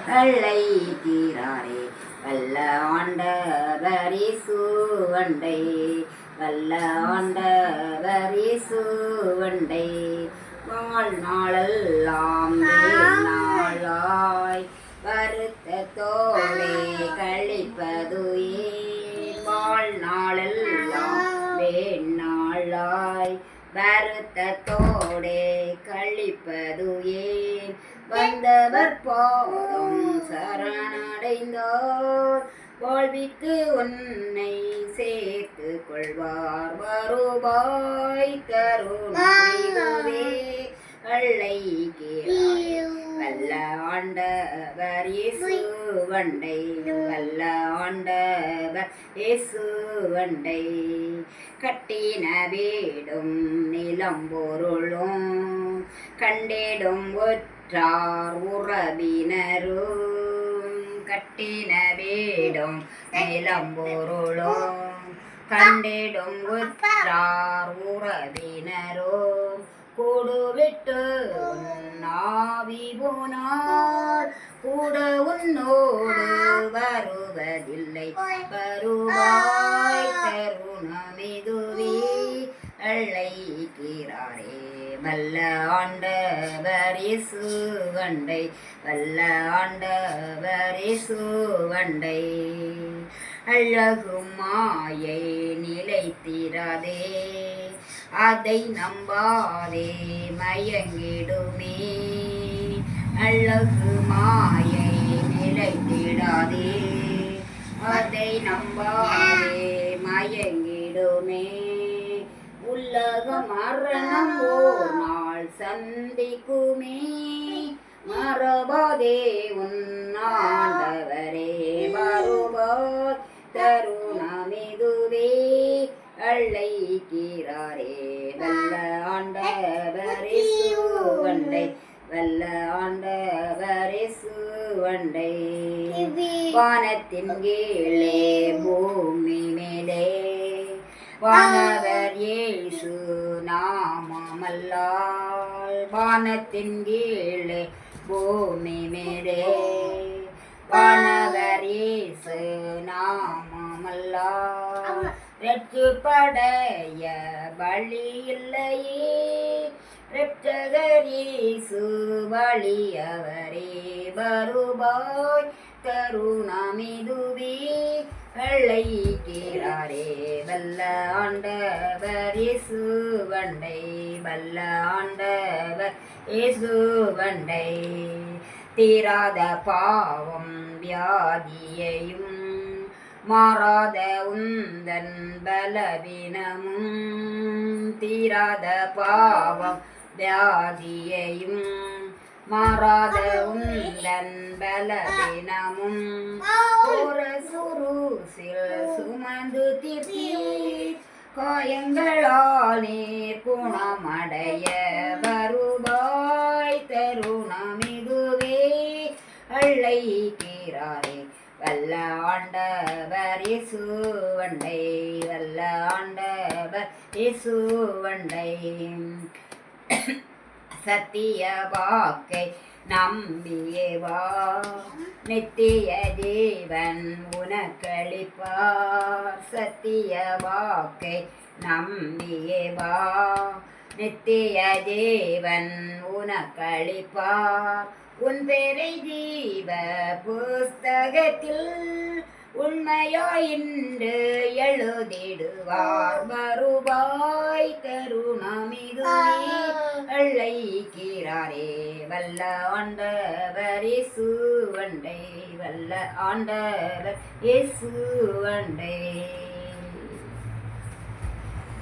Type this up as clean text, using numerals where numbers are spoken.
வெள்ளை தீராரே வல்ல ஆண்டவரி சுவண்டை வல்ல ஆண்டவரி சுவண்டை வாழ்நாளெல்லாம் நாளாய் வருத்தத்தோடே கழிப்பதுயே வாழ்நாளெல்லாம் வேணாளாய் வருத்தத்தோடே கழிப்பது ஏன் வந்தவர் போதும் சரணடைந்தோர் வாழ்வித்து உன்னை சேர்த்து கொள்வார் வருவாய் தருணமே வெள்ளை வல்ல ஆண்டவர் இயேசுவண்டை வல்ல ஆண்டவர் இயேசுவண்டை கட்டின வீடும் நிலம் பொருளும் கண்டிடும் ஒற்றார் உறவினரும் கட்டின வீடும் நிலம் பொருளும் கண்டிடும் ஒற்றார் உறவினரும் கூடுவிட்டு உன்னாவி போனார் கூட உன்னோடு வருவதில்லை வருவாய் தருணமிதுவே அழைக்கிறாரே வல்ல ஆண்டவர் இயேசுவண்டை வல்ல ஆண்டவர் இயேசுவண்டை அழகும் மாயை நிலைத்திராதே அதை நம்பாதே மயங்கிடுமே அழகு மாயை நிலைத்திடாதே அதை நம்பாதே மயங்கிடுமே உலகம் மரணம் ஓர் நாள் சந்திக்குமே மறவாதே உன்னாண்டவரே வருவார் தருணமிதுவே அழைக்கிறாரே வல்ல ஆண்டவர் இயேசுவண்டை வல்ல ஆண்டவர் இயேசுவண்டை வானத்தின் கீழே பூமி மேலே வானவர் இயேசு நாமமல்லால் வானத்தின் கீழே பூமி மேலே வானவர் இயேசு நாமமல்லால் ரட்சிப்படைய வழி இல்லையே ரட்சகர் இயேசு வழியவரே வருவாய் தருணமிதுவே அழைக்கிறாரே வல்ல ஆண்டவர் இயேசுவண்டை வல்ல ஆண்டவர் இயேசுவண்டை தீராத பாவம் வியாதியையும் மாறாத உந்தன் பலவீனமும் தீராத பாவம் வியாதியையும் மாறாத உந்தன் பலவீனமும் ஒரு சுருசில் சுமந்து தீர்த்தீர் காயங்களால் நீர் குணமடைய வருவாய் தருணமிதுவே அழைக்கிறாரே வல்ல ஆண்டவர் இயேசுவண்டை வல்ல ஆண்டவர் இயேசுவண்டை சத்திய வாக்கை நம்பியே வா நித்திய தேவன் உனக்களிப்பார் சத்திய வாக்கை நம்பியே வா நித்திய தேவன் உனக்களிப்பார் உன் பேரை ஜீவ புஸ்தகத்தில் உண்மையாய் இன்று எழுதிடுவார் வருவாய் தருணமிதுவே அழைக்கிறாரே வல்ல ஆண்டவர் இயேசுவண்டை வல்ல ஆண்டவர் இயேசுவண்டை